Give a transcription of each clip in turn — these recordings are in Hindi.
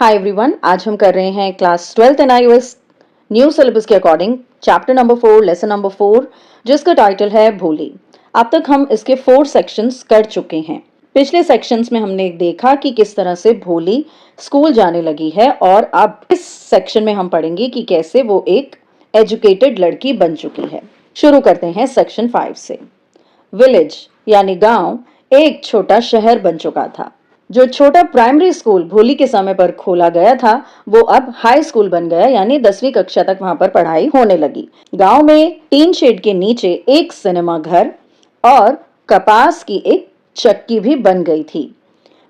हाय एवरीवन, आज हम कर रहे हैं class 12th NIOS new syllabus के according chapter number 4 lesson number 4 जिसका टाइटल है भोली। अब तक हम इसके 4 सेक्शंस कर चुके हैं। पिछले सेक्शंस में हमने देखा कि किस तरह से भोली स्कूल जाने लगी है और अब इस सेक्शन में हम पढ़ेंगे कि कैसे वो एक एजुकेटेड लड़की बन चुकी है। शुरू करते हैं सेक्शन 5 से। विलेज यानी गांव एक छोटा शहर बन चुका था। जो छोटा प्राइमरी स्कूल भोली के समय पर खोला गया था वो अब हाई स्कूल बन गया, यानी 10वीं कक्षा तक वहां पर पढ़ाई होने लगी। गांव में टीन शेड के नीचे एक सिनेमा घर और कपास की एक चक्की भी बन गई थी।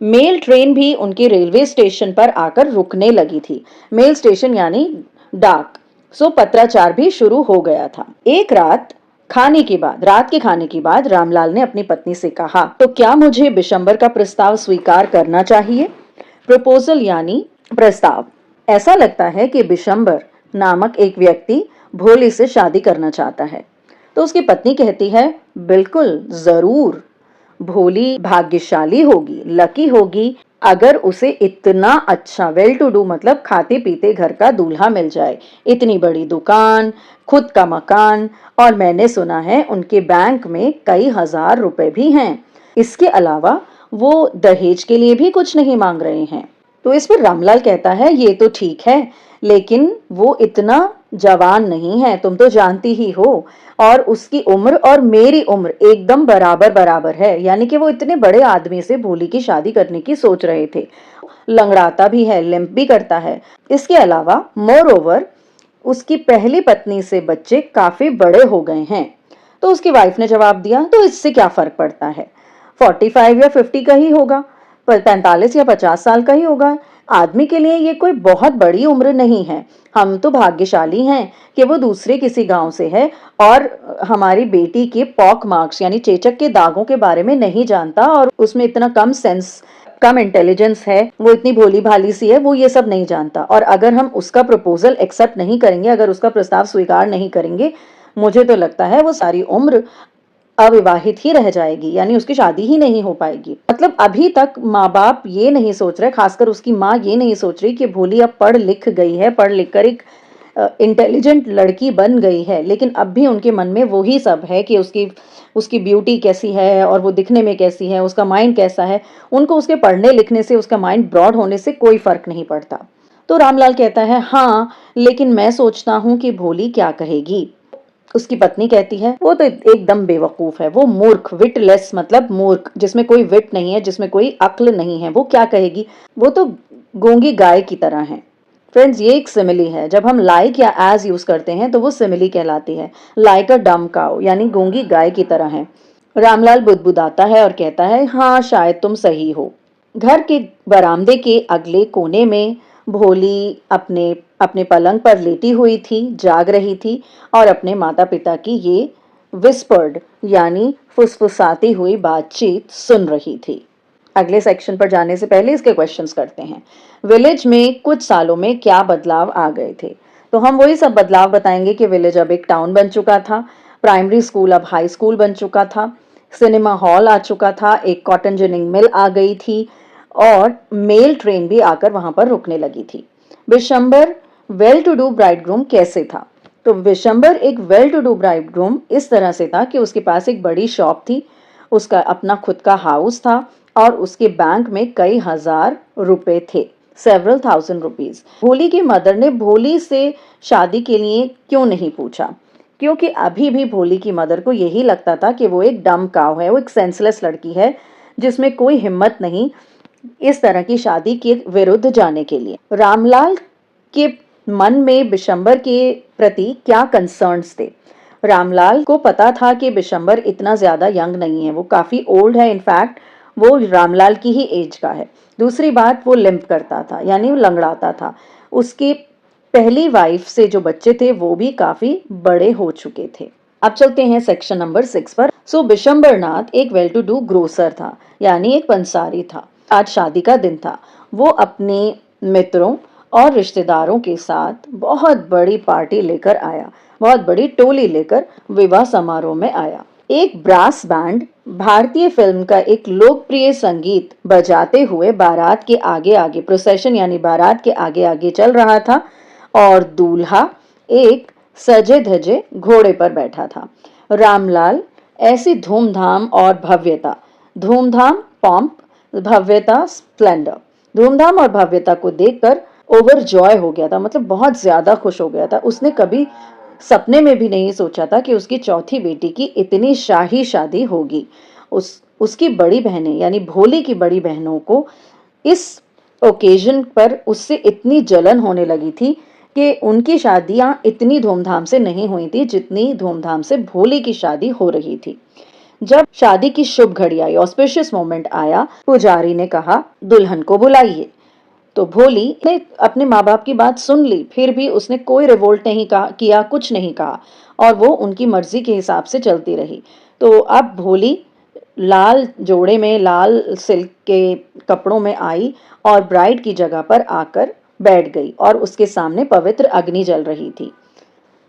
मेल ट्रेन भी उनके रेलवे स्टेशन पर आकर रुकने लगी थी। मेल स्टेशन यानी डाक, सो पत्राचार भी शुरू हो गया था। एक रात रात के खाने के बाद रामलाल ने अपनी पत्नी से कहा, तो क्या मुझे बिशंबर का प्रस्ताव स्वीकार करना चाहिए? प्रपोजल यानी प्रस्ताव। ऐसा लगता है कि बिशंबर नामक एक व्यक्ति भोली से शादी करना चाहता है। तो उसकी पत्नी कहती है, बिल्कुल जरूर। भोली भाग्यशाली होगी, लकी होगी अगर उसे इतना अच्छा वेल टू डू मतलब खाते पीते घर का दूल्हा मिल जाए। इतनी बड़ी दुकान, खुद का मकान और मैंने सुना है उनके बैंक में कई हजार रुपए भी हैं। इसके अलावा वो दहेज के लिए भी कुछ नहीं मांग रहे हैं। तो इस पर रामलाल कहता है, ये तो ठीक है लेकिन वो इतना जवान नहीं है, तुम तो जानती ही हो, और उसकी उम्र और मेरी उम्र एकदम बराबर बराबर है। यानी कि वो इतने बड़े आदमी से भोली की शादी करने की सोच रहे थे। लंगड़ाता भी है, लिम्प भी करता है। इसके अलावा मोर ओवर उसकी पहली पत्नी से बच्चे काफी बड़े हो गए हैं। तो उसकी वाइफ ने जवाब दिया, तो इससे क्या फर्क पड़ता है, 45 या 50 का ही होगा, 45 या 50 साल का ही होगा। आदमी के लिए ये कोई बहुत बड़ी उम्र नहीं है। हम तो भाग्यशाली हैं कि वो दूसरे किसी गांव से है और हमारी बेटी के पॉक मार्क्स यानी चेचक के दागों के बारे में नहीं जानता, और उसमें इतना कम सेंस, कम इंटेलिजेंस है, वो इतनी भोली भाली सी है, वो ये सब नहीं जानता। और अगर हम उसका प्रपोजल एक्सेप्ट नहीं करेंगे, अगर उसका प्रस्ताव स्वीकार नहीं करेंगे, मुझे तो लगता है वो सारी उम्र अविवाहित ही रह जाएगी, यानी उसकी शादी ही नहीं हो पाएगी। मतलब अभी तक माँ बाप ये नहीं सोच रहे, खासकर उसकी माँ ये नहीं सोच रही कि भोली अब पढ़ लिख गई है, पढ़ लिख कर एक इंटेलिजेंट लड़की बन गई है, लेकिन अब भी उनके मन में वही सब है कि उसकी उसकी ब्यूटी कैसी है और वो दिखने में कैसी है, उसका माइंड कैसा है। उनको उसके पढ़ने लिखने से, उसका माइंड ब्रॉड होने से कोई फर्क नहीं पड़ता। तो रामलाल कहता है, हाँ लेकिन मैं सोचता हूँ कि भोली क्या कहेगी। उसकी पत्नी कहती है, वो तो एकदम बेवकूफ है, वो मूर्ख, विटलेस मतलब मूर्ख, जिसमें कोई विट नहीं है, जिसमें कोई अक्ल नहीं है, वो क्या कहेगी, वो तो गूंगी गाय की तरह है। फ्रेंड्स, ये एक सिमिली है। जब हम लाइक या एज यूज करते हैं तो वो सिमिली कहलाती है। लाइक अ डम काउ यानी गूंगी गाय की तरह है। रामलाल बुदबुदाता है और कहता है, हाँ शायद तुम सही हो। घर के बरामदे के अगले कोने में भोली अपने अपने पलंग पर लेटी हुई थी, जाग रही थी और अपने माता पिता की ये विस्पर्ड यानी फुसफुसाती हुई बातचीत सुन रही थी। अगले सेक्शन पर जाने से पहले इसके क्वेश्चंस करते हैं। विलेज में कुछ सालों में क्या बदलाव आ गए थे? तो हम वही सब बदलाव बताएंगे कि विलेज अब एक टाउन बन चुका था, प्राइमरी स्कूल अब हाई स्कूल बन चुका था, सिनेमा हॉल आ चुका था, एक कॉटन जिनिंग मिल आ गई थी और मेल ट्रेन भी आकर वहां पर रुकने लगी थी। Vishambar well to do bridegroom कैसे था? तो विशंबर एक वेल टू डू ब्राइडग्रूम इस तरह से था कि उसके पास एक बड़ी शॉप थी, उसका अपना खुद का हाउस था और उसके बैंक में कई हजार रुपए थे, सेवरल थाउजेंड रुपीज। भोली की मदर ने भोली से शादी के लिए क्यों नहीं पूछा? क्योंकि अभी भी भोली की मदर को यही लगता था कि वो एक डम काव है, वो एक सेंसलेस लड़की है जिसमें कोई हिम्मत नहीं इस तरह की शादी के विरुद्ध जाने के लिए। रामलाल के मन में बिशंबर के प्रति क्या कंसर्न्स थे? रामलाल को पता था कि बिशंबर इतना ज्यादा यंग नहीं है, वो काफी ओल्ड है, इनफैक्ट वो रामलाल की ही एज का है। दूसरी बात, वो लिम्प करता था यानी वो लंगड़ाता था। उसकी पहली वाइफ से जो बच्चे थे वो भी काफी बड़े हो चुके थे। अब चलते हैं सेक्शन नंबर 6 पर। सो बिशंबरनाथ एक वेल टू डू ग्रोसर था, यानी एक पंसारी था। आज शादी का दिन था। वो अपने मित्रों और रिश्तेदारों के साथ बहुत बड़ी पार्टी लेकर आया, बहुत बड़ी टोली लेकर विवाह समारोह में आया। एक ब्रास बैंड भारतीय फिल्म का एक लोकप्रिय संगीत बजाते हुए बारात के आगे आगे, प्रोसेशन यानी बारात के आगे आगे चल रहा था और दूल्हा एक सजे धजे घोड़े पर बैठा था। रामलाल ऐसी धूमधाम और भव्यता, धूमधाम पॉम्प, भव्यता स्प्लेंडर, धूमधाम और भव्यता को देखकर ओवरजॉय हो गया था, मतलब बहुत ज्यादा खुश हो गया था। उसने कभी सपने में भी नहीं सोचा था कि उसकी चौथी बेटी की इतनी शाही शादी होगी। उसकी बड़ी बहनें यानी भोली की बड़ी बहनों को इस ओकेजन पर उससे इतनी जलन होने लगी थी कि उनकी शादियां इतनी धूमधाम से नहीं हुई थी जितनी धूमधाम से भोली की शादी हो रही थी। जब शादी की शुभ घड़ी आई, ऑस्पिशियस मोमेंट आया, पुजारी ने कहा दुल्हन को बुलाइए। तो भोली ने अपने माँ बाप की बात सुन ली, फिर भी उसने कोई रिवोल्ट नहीं किया, कुछ नहीं कहा और वो उनकी मर्जी के हिसाब से चलती रही। तो अब भोली लाल जोड़े में, लाल सिल्क के कपड़ों में आई और ब्राइड की जगह पर आकर बैठ गई और उसके सामने पवित्र अग्नि जल रही थी।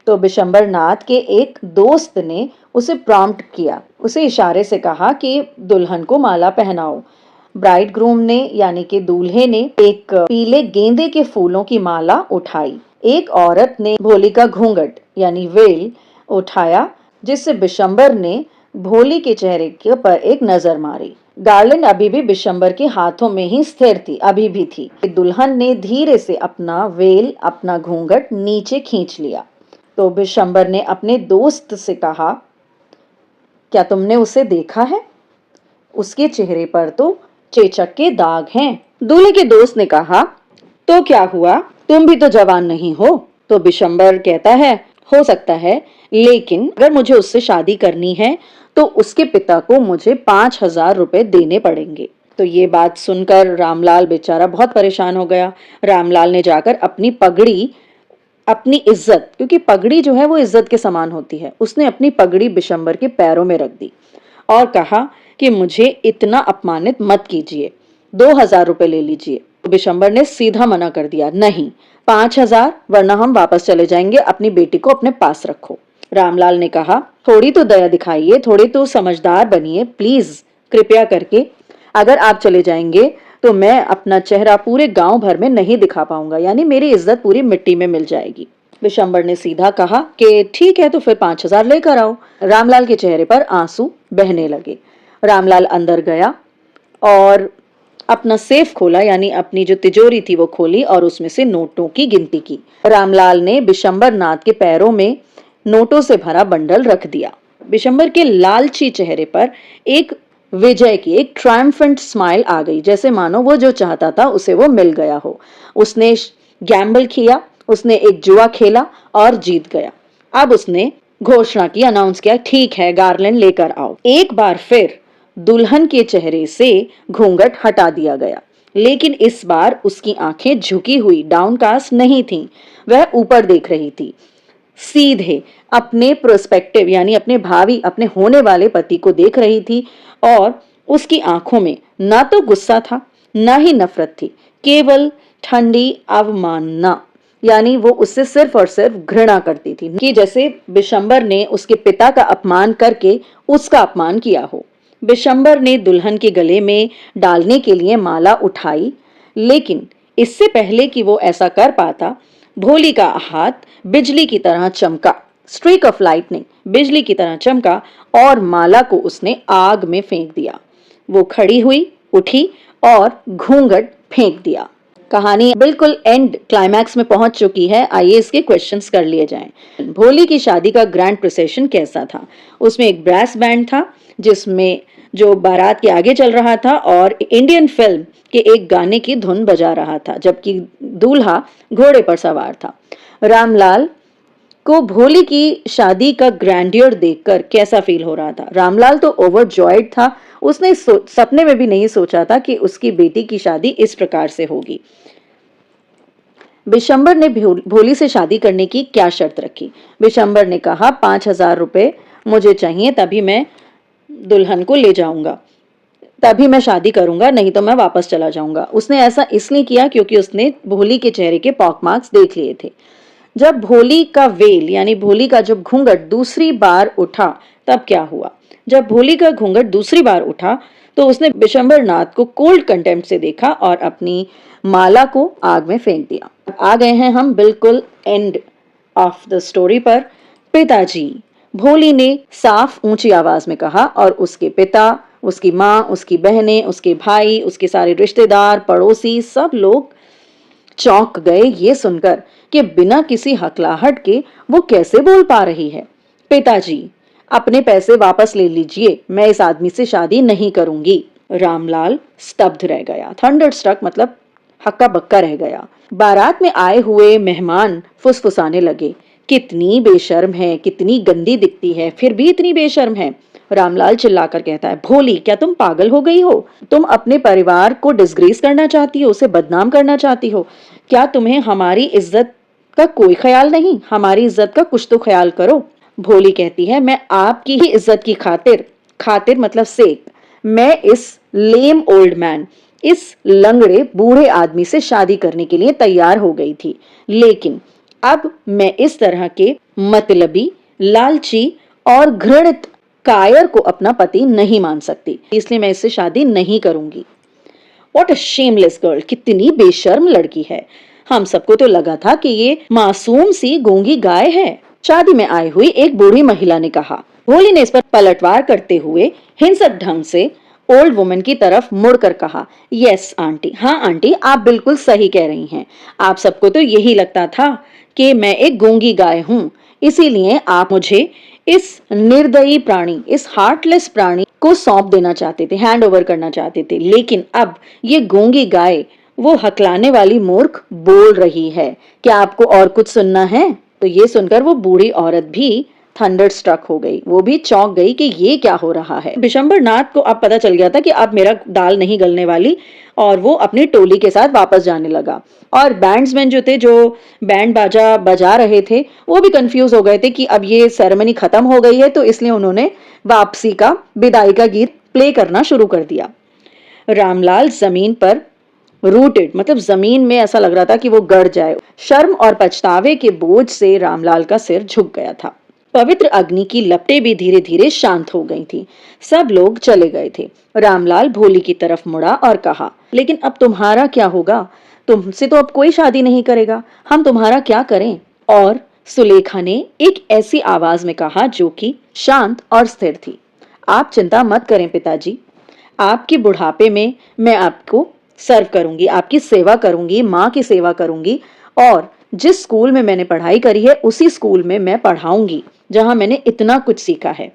तो बिशंबर नाथ के एक दोस्त ने उसे प्रॉम्प्ट किया, उसे इशारे से कहा कि दुल्हन को माला पहनाओ। ब्राइड ग्रूम ने यानी कि दूल्हे ने एक पीले गेंदे के फूलों की माला उठाई। एक औरत ने भोली का घूंघट यानी वेल उठाया, जिससे बिशंबर ने भोली के चेहरे के पर एक नजर मारी। गार्लैंड अभी भी बिशंबर के हाथों में ही स्थिर थी, अभी भी थी। दुल्हन ने धीरे से अपना वेल, अपना घूंघट नीचे खींच लिया। तो बिशंबर ने अपने दोस्त से कहा, क्या तुमने उसे देखा है? उसके चेहरे पर तो चेचक के दाग हैं। दूल्हे के दोस्त ने कहा, तो क्या हुआ, तुम भी तो जवान नहीं हो। तो बिशंबर कहता है, हो सकता है, लेकिन अगर मुझे उससे शादी करनी है तो उसके पिता को मुझे 5,000 रुपए देने पड़ेंगे। तो ये बात सुनकर रामलाल बेचारा बहुत परेशान हो गया। रामलाल ने जाकर अपनी पगड़ी, अपनी इज्जत, क्योंकि पगड़ी जो है वो इज्जत के समान होती है, उसने अपनी पगड़ी बिशंबर के पैरों में रख दी और कहा कि मुझे इतना अपमानित मत कीजिए, 2,000 रुपए ले लीजिए। बिशंबर ने सीधा मना कर दिया, नहीं, 5,000, वरना हम वापस चले जाएंगे, अपनी बेटी को अपने पास रखो। रामलाल ने कहा, थोड़ी तो दया दिखाइए, थोड़ी तो समझदार बनिए प्लीज, कृपया करके। अगर आप चले जाएंगे तो मैं अपना चेहरा पूरे गांव भर में नहीं दिखा पाऊंगा, यानी मेरी इज्जत पूरी मिट्टी में मिल जाएगी। बिशंबर ने सीधा कहा कि ठीक है, तो फिर 5,000 लेकर आओ। रामलाल के चेहरे पर आंसू बहने लगे। रामलाल अंदर गया और अपना सेफ खोला, यानी अपनी जो तिजोरी थी वो खोली और उसमें से नोटों की गिनती की। रामलाल ने बिशंबर नाथ के पैरों में नोटों से भरा बंडल रख दिया। बिशंबर के लालची चेहरे पर एक विजय की, एक ट्रायम्फेंट स्माइल आ गई, जैसे मानो वो जो चाहता था उसे वो मिल गया हो। उसने गैम्बल किया, उसने एक जुआ खेला और जीत गया। अब उसने घोषणा की, अनाउंस किया, ठीक है गार्लैंड लेकर आओ। एक बार फिर दुल्हन के चेहरे से घूंघट हटा दिया गया, लेकिन इस बार उसकी आंखें झुकी हुई, डाउनकास्ट नहीं थीं। वह ऊपर देख रही थी, सीधे अपने प्रोस्पेक्टिव यानी अपने भावी, अपने होने वाले पति को देख रही थी और उसकी आंखों में ना तो गुस्सा था, ना ही नफरत थी, केवल ठंडी अवमानना, यानी वो उससे सिर्फ और सिर्फ घृणा करती थी कि जैसे बिशंबर ने उसके पिता का अपमान करके उसका अपमान किया हो। बिशंबर ने दुल्हन के गले में डालने के लिए माला उठाई, लेकिन इससे पहले कि वो ऐसा कर पाता, भोली का हाथ बिजली की तरह चमका, स्ट्रीक ऑफ लाइटनिंग, बिजली की तरह चमका और माला को उसने आग में फेंक दिया। वो खड़ी हुई, उठी और घूंघट फेंक दिया। कहानी बिल्कुल एंड क्लाइमैक्स में पहुंच चुकी है। आइए इसके क्वेश्चंस कर लिए जाएं। भोली की शादी का ग्रैंड प्रोसेशन कैसा था? उसमें एक ब्रास बैंड था जिसमें जो बारात के आगे चल रहा था और इंडियन फिल्म के एक गाने की धुन बजा रहा था, जबकि दूल्हा घोड़े पर सवार था। रामलाल को भोली की शादी का ग्रैंडियर देखकर कैसा फील हो रहा था? रामलाल तो ओवरजॉयड था। उसने सपने में भी नहीं सोचा था कि उसकी बेटी की शादी इस प्रकार से होगी। बिशंबर ने भोली से शादी करने की क्या शर्त रखी? बिशंबर ने कहा, 5,000 रुपए मुझे चाहिए, तभी मैं दुल्हन को ले जाऊंगा, तभी मैं शादी करूंगा, नहीं तो मैं वापस चला जाऊंगा। उसने ऐसा इसलिए किया क्योंकि उसने भोली के चेहरे के पॉकमार्क्स देख लिए थे। जब भोली का वेल यानी भोली का जब घूंघट दूसरी बार उठा, तब क्या हुआ? जब भोली का घूंघट दूसरी बार उठा तो उसने बिशंबर नाथ को कोल्ड कंटेम्प्ट से देखा और अपनी माला को आग में फेंक दिया। आ गए हैं हम बिल्कुल एंड ऑफ द स्टोरी पर। पिताजी, भोली ने साफ ऊंची आवाज में कहा और उसके पिता, उसकी माँ, उसकी बहनें, उसके भाई, उसके सारे रिश्तेदार, पड़ोसी सब लोग चौंक गए ये सुनकर कि बिना किसी हकलाहट के वो कैसे बोल पा रही है। पिताजी, अपने पैसे वापस ले लीजिए, मैं इस आदमी से शादी नहीं करूंगी। रामलाल स्तब्ध रह गया। थंडरस्ट्रक मतलब हक्का बक्का रह गया। बारात में आए हुए मेहमान फुसफुसाने लगे, कितनी बेशर्म है, कितनी गंदी दिखती है, फिर भी इतनी बेशर्म है। रामलाल चिल्लाकर कहता है, भोली, क्या तुम पागल हो गई हो? तुम अपने परिवार को डिसग्रेस करना चाहती हो, उसे बदनाम करना चाहती हो? क्या तुम्हें हमारी इज्जत का कोई ख्याल नहीं? हमारी इज्जत का कुछ तो ख्याल करो। भोली कहती है, मैं आपकी ही इज्जत की खातिर, खातिर मतलब सेक, मैं इस लेम ओल्ड मैन, इस लंगड़े बूढ़े आदमी से शादी करने के लिए तैयार हो गई थी, लेकिन अब मैं इस तरह के मतलबी, लालची और घृणित कायर को अपना पति नहीं मान सकती, इसलिए मैं इससे शादी नहीं करूंगी। व्हाट अ शेमलेस गर्ल, कितनी बेशर्म लड़की है। हम सबको तो लगा था कि ये मासूम सी गूंगी गाय है। शादी में आई हुई एक बूढ़ी महिला ने कहा। भोली ने इस पर पलटवार करते हुए हिंसक ढंग से ओल्ड वुमन की तरफ मुड़कर कहा, यस आंटी, हाँ आंटी, आप बिल्कुल सही कह रही हैं। आप सबको तो यही लगता था कि मैं एक गूंगी गाय हूँ, इसीलिए आप मुझे इस निर्दयी प्राणी, इस हार्टलेस प्राणी को सौंप देना चाहते थे, हैंड ओवर करना चाहते थे। लेकिन अब ये गूंगी गाय, वो हकलाने वाली मूर्ख बोल रही है। क्या आपको और कुछ सुनना है? तो ये सुनकर वो बूढ़ी औरत भी थंडर स्ट्रक हो गई, वो भी चौंक गई कि ये क्या हो रहा है। बिशंबर नाथ को अब पता चल गया था कि अब मेरा दाल नहीं गलने वाली, और वो अपनी टोली के साथ वापस जाने लगा। और बैंड्समैन जो थे, जो बैंड बाजा बजा रहे थे, वो भी कंफ्यूज हो गए थे कि अब ये सेरेमनी खत्म हो गई है, तो इसलिए उन्होंने वापसी का, विदाई का गीत प्ले करना शुरू कर दिया। रामलाल जमीन पर रूटेड मतलब जमीन में ऐसा लग रहा था कि वो गड़ जाए। शर्म और पछतावे के बोझ से रामलाल का सिर झुक गया था। पवित्र अग्नि की लपटें भी धीरे धीरे शांत हो गई थी। सब लोग चले गए थे। रामलाल भोली की तरफ मुड़ा और कहा, लेकिन अब तुम्हारा क्या होगा? तुमसे तो अब कोई शादी नहीं करेगा, हम तुम्हारा क्या करें? और सुलेखा ने एक ऐसी आवाज में कहा जो कि शांत और स्थिर थी, आप चिंता मत करें पिताजी, आपके बुढ़ापे में मैं आपको सर्व करूंगी, आपकी सेवा करूंगी, माँ की सेवा करूंगी, और जिस स्कूल में मैंने पढ़ाई करी है उसी स्कूल में मैं पढ़ाऊंगी जहां मैंने इतना कुछ सीखा है।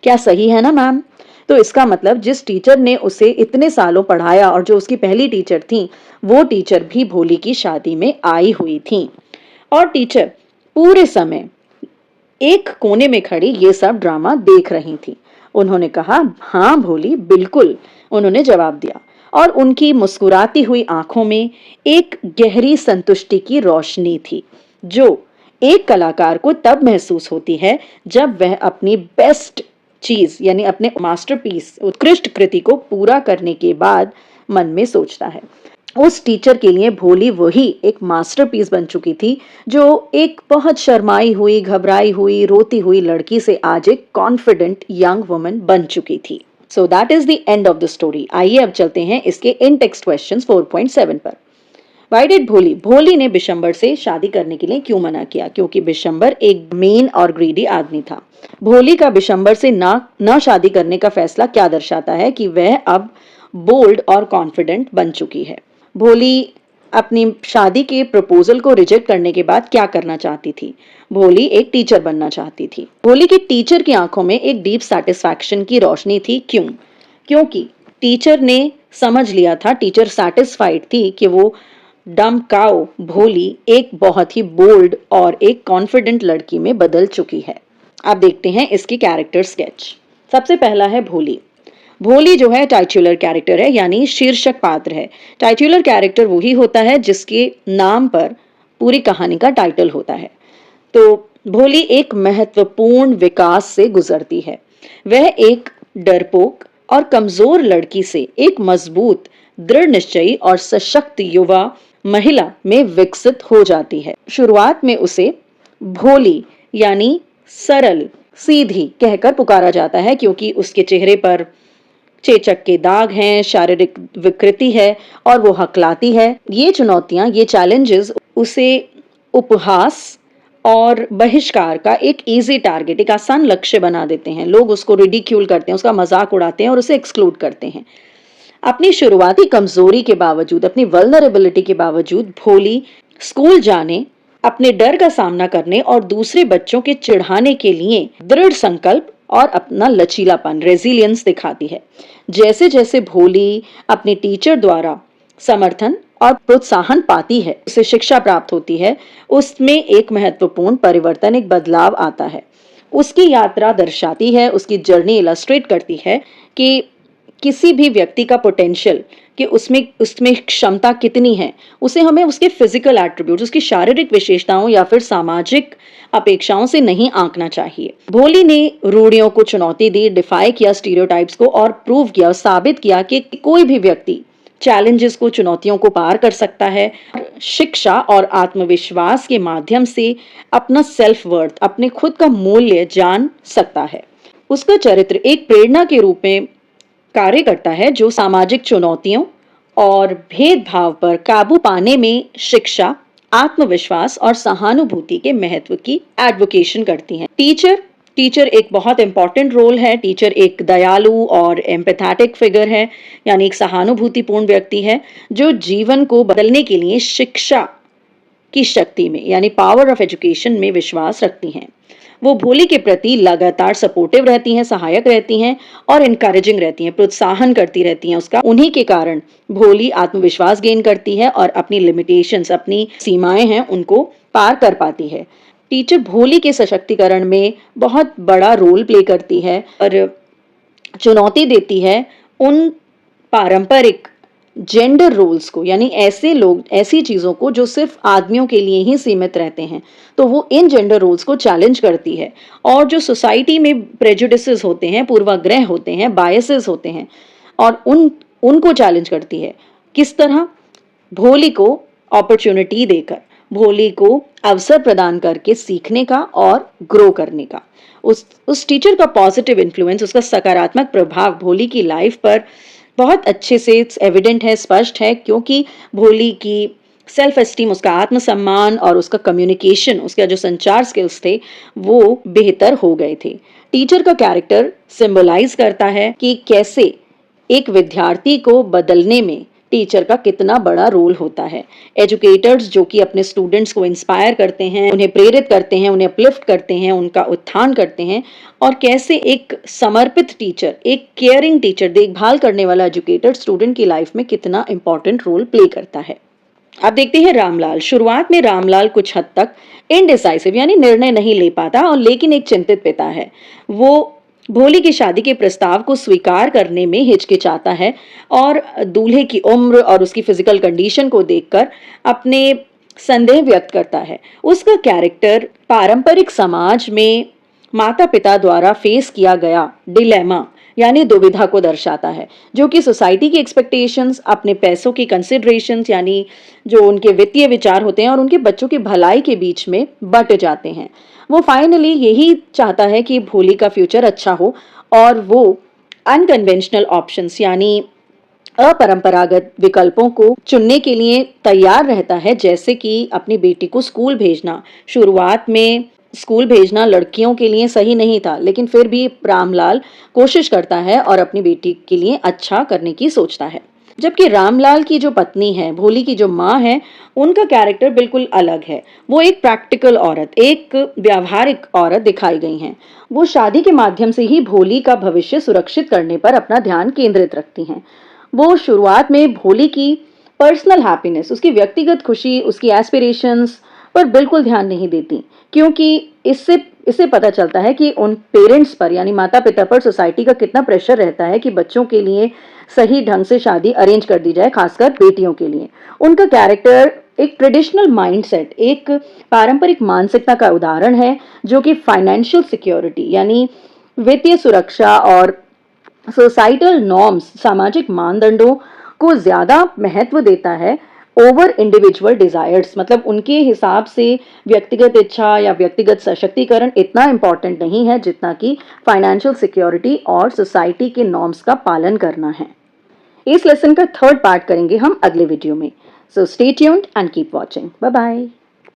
क्या सही है ना मैम? तो इसका मतलब जिस टीचर ने उसे इतने सालों पढ़ाया और जो उसकी पहली टीचर थी, वो टीचर भी भोली की शादी में आई हुई थी। और टीचर पूरे समय एक कोने में खड़ी ये सब ड्रामा देख रही थी। उन्होंने कहा, हाँ भोली, बिल्कुल, उन्होंने जवाब दिया, और उनकी मुस्कुराती हुई आंखों में एक गहरी संतुष्टि की रोशनी थी, जो एक कलाकार को तब महसूस होती है जब वह अपनी बेस्ट चीज यानी अपने मास्टरपीस, उत्कृष्ट कृति को पूरा करने के बाद मन में सोचता है। उस टीचर के लिए भोली वही एक मास्टरपीस बन चुकी थी, जो एक बहुत शर्माई हुई, घबराई हुई, रोती हुई लड़की से आज एक कॉन्फिडेंट यंग वुमन बन चुकी थी। So that is the end of the story. आइए अब चलते हैं इसके इन टेक्स्ट क्वेश्चंस 4.7 पर। Why did भोली, भोली ने बिशंबर से शादी करने के लिए क्यों मना किया? क्योंकि बिशंबर एक मेन और ग्रीडी आदमी था। भोली का बिशंबर से ना शादी करने का फैसला क्या दर्शाता है कि वह अब बोल्ड और कॉन्फिडेंट बन चुकी है। भोली अपनी शादी के प्रपोजल को रिजेक्ट करने के बाद क्या करना चाहती थी? भोली एक टीचर बनना चाहती थी। भोली की टीचर की आंखों में एक डीप सेटिस्फैक्शन की रोशनी थी। क्यों? क्योंकि टीचर ने समझ लिया था, टीचर सेटिस्फाइड थी कि वो डम काओ भोली एक बहुत ही बोल्ड और एक कॉन्फिडेंट लड़की में बदल चुकी है। अब देखते हैं इसकी कैरेक्टर स्केच। सबसे पहला है भोली। भोली जो है टाइटुलर कैरेक्टर है, यानी शीर्षक पात्र है। टाइटुलर कैरेक्टर वही होता है जिसके नाम पर पूरी कहानी का टाइटल होता है। तो भोली एक महत्वपूर्ण विकास से गुजरती है। वह एक डरपोक और कमजोर लड़की से एक मजबूत, दृढ़ निश्चयी और सशक्त युवा महिला में विकसित हो जाती है। शुरुआत में उसे भोली यानी सरल, सीधी कहकर पुकारा जाता है, क्योंकि उसके चेहरे पर चेचक के दाग हैं, शारीरिक विकृति है और वो हकलाती है। ये चुनौतियां, ये चैलेंजेस उसे उपहास और बहिष्कार का एक इजी टारगेट, एक आसान लक्ष्य बना देते हैं। लोग उसको रिडिक्यूल करते हैं, उसका मजाक उड़ाते हैं और उसे एक्सक्लूड करते हैं। अपनी शुरुआती कमजोरी के बावजूद, अपनी वल्नरेबिलिटी के बावजूद भोली स्कूल जाने, अपने डर का सामना करने और दूसरे बच्चों के चिढ़ाने के लिए दृढ़ संकल्प और अपना लचीलापन, रेजिलियंस दिखाती है। जैसे जैसे भोली अपने टीचर द्वारा समर्थन और प्रोत्साहन पाती है, उसे शिक्षा प्राप्त होती है, उसमें एक महत्वपूर्ण परिवर्तन, एक बदलाव आता है। उसकी यात्रा दर्शाती है, उसकी जर्नी इलस्ट्रेट करती है कि किसी भी व्यक्ति का पोटेंशियल, कि उसमें उसमें क्षमता कितनी है, उसे हमें उसके फिजिकल एट्रीब्यूट्स, उसकी शारीरिक विशेषताओं या फिर सामाजिक अपेक्षाओं से नहीं आंकना चाहिए। भोली ने रूढ़ियों को चुनौती दी, डिफाई किया स्टीरियोटाइप्स को और प्रूव किया, साबित किया कि कोई भी व्यक्ति चैलेंजेस को, चुनौतियों को पार कर सकता है। शिक्षा और आत्मविश्वास के माध्यम से अपना सेल्फ वर्थ, अपने खुद का मूल्य जान सकता है। उसका चरित्र एक प्रेरणा के रूप में कार्य करता है, जो सामाजिक चुनौतियों और भेदभाव पर काबू पाने में शिक्षा, आत्मविश्वास और सहानुभूति के महत्व की एडवोकेशन करती हैं। टीचर एक बहुत इंपॉर्टेंट रोल है। टीचर एक दयालु और एम्पैथेटिक फिगर है, यानी एक सहानुभूतिपूर्ण व्यक्ति है, जो जीवन को बदलने के लिए शिक्षा की शक्ति में, यानी पावर ऑफ एजुकेशन में विश्वास रखती हैं। वो भोली के प्रति लगातार सपोर्टिव रहती हैं, सहायक रहती हैं और इनकरेजिंग रहती हैं, प्रोत्साहन करती रहती हैं उसका। उन्हीं के कारण भोली आत्मविश्वास गेन करती है और अपनी लिमिटेशंस, अपनी सीमाएं हैं, उनको पार कर पाती है। टीचर भोली के सशक्तिकरण में बहुत बड़ा रोल प्ले करती है और चुनौती देती है उन पारंपरिक जेंडर रोल्स को, यानी ऐसे लोग, ऐसी चीजों को जो सिर्फ आदमियों के लिए ही सीमित रहते हैं, तो वो इन जेंडर रोल्स को चैलेंज करती है। और जो सोसाइटी में प्रेजुडिसेस होते हैं, पूर्वाग्रह होते हैं, बायसेस होते हैं, और उनको चैलेंज करती है। किस तरह? भोली को अपॉर्चुनिटी देकर, भोली को अवसर प्रदान करके सीखने का और ग्रो करने का। उस टीचर का पॉजिटिव इन्फ्लुएंस, उसका सकारात्मक प्रभाव भोली की लाइफ पर बहुत अच्छे से एविडेंट है, स्पष्ट है, क्योंकि भोली की सेल्फ एस्टीम, उसका आत्मसम्मान और उसका कम्युनिकेशन, उसका जो संचार स्किल्स थे, वो बेहतर हो गए थे। टीचर का कैरेक्टर सिंबलाइज करता है कि कैसे एक विद्यार्थी को बदलने में टीचर का कितना बड़ा रोल होता है। एजुकेटर्स जो कि अपने स्टूडेंट्स को इंस्पायर करते हैं, उन्हें प्रेरित करते हैं, उन्हें अपलिफ्ट करते हैं, उनका उत्थान करते हैं, और कैसे एक समर्पित टीचर, एक केयरिंग टीचर, देखभाल करने वाला एजुकेटर स्टूडेंट की लाइफ में कितना इंपॉर्टेंट रोल प्ले करता है। अब देखते हैं रामलाल। शुरुआत में रामलाल कुछ हद तक इनडिसाइसिव, यानी निर्णय नहीं ले पाता, और लेकिन एक चिंतित पिता है। वो भोली की शादी के प्रस्ताव को स्वीकार करने में हिचकिचाता है और दूल्हे की उम्र और उसकी फिजिकल कंडीशन को देखकर अपने संदेह व्यक्त करता है। उसका कैरेक्टर पारंपरिक समाज में माता पिता द्वारा फेस किया गया डिलेमा, यानी दुविधा को दर्शाता है, जो कि सोसाइटी की एक्सपेक्टेशंस, अपने पैसों की कंसिडरेशंस, यानी जो उनके वित्तीय विचार होते हैं, और उनके बच्चों की भलाई के बीच में बट जाते हैं। वो फाइनली यही चाहता है कि भोली का फ्यूचर अच्छा हो, और वो अनकन्वेंशनल ऑप्शंस, यानी अपरंपरागत विकल्पों को चुनने के लिए तैयार रहता है, जैसे कि अपनी बेटी को स्कूल भेजना। शुरुआत में स्कूल भेजना लड़कियों के लिए सही नहीं था, लेकिन फिर भी रामलाल कोशिश करता है और अपनी बेटी के लिए अच्छा करने की सोचता है। जबकि रामलाल की जो पत्नी है, भोली की जो माँ है, उनका कैरेक्टर बिल्कुल अलग है। वो एक प्रैक्टिकल औरत, एक व्यावहारिक औरत दिखाई गई हैं। वो शादी के माध्यम से ही भोली का भविष्य सुरक्षित करने पर अपना ध्यान केंद्रित रखती हैं। वो शुरुआत में भोली की पर्सनल हैप्पीनेस, उसकी व्यक्तिगत खुशी, उसकी एस्पिरेशंस पर बिल्कुल ध्यान नहीं देती, क्योंकि इससे पता चलता है कि उन पेरेंट्स पर, यानी माता पिता पर सोसाइटी का कितना प्रेशर रहता है कि बच्चों के लिए सही ढंग से शादी अरेंज कर दी जाए, खासकर बेटियों के लिए। उनका कैरेक्टर एक ट्रेडिशनल माइंडसेट, एक पारंपरिक मानसिकता का उदाहरण है, जो कि फाइनेंशियल सिक्योरिटी, यानी वित्तीय सुरक्षा और सोसाइटल नॉर्म्स, सामाजिक मानदंडों को ज्यादा महत्व देता है ओवर इंडिविजुअल डिजायर्स, मतलब उनके हिसाब से व्यक्तिगत इच्छा या व्यक्तिगत सशक्तिकरण इतना इंपॉर्टेंट नहीं है जितना कि फाइनेंशियल सिक्योरिटी और सोसाइटी के नॉर्म्स का पालन करना है। इस लेसन का थर्ड पार्ट करेंगे हम अगले वीडियो में। So stay tuned and keep watching. Bye bye.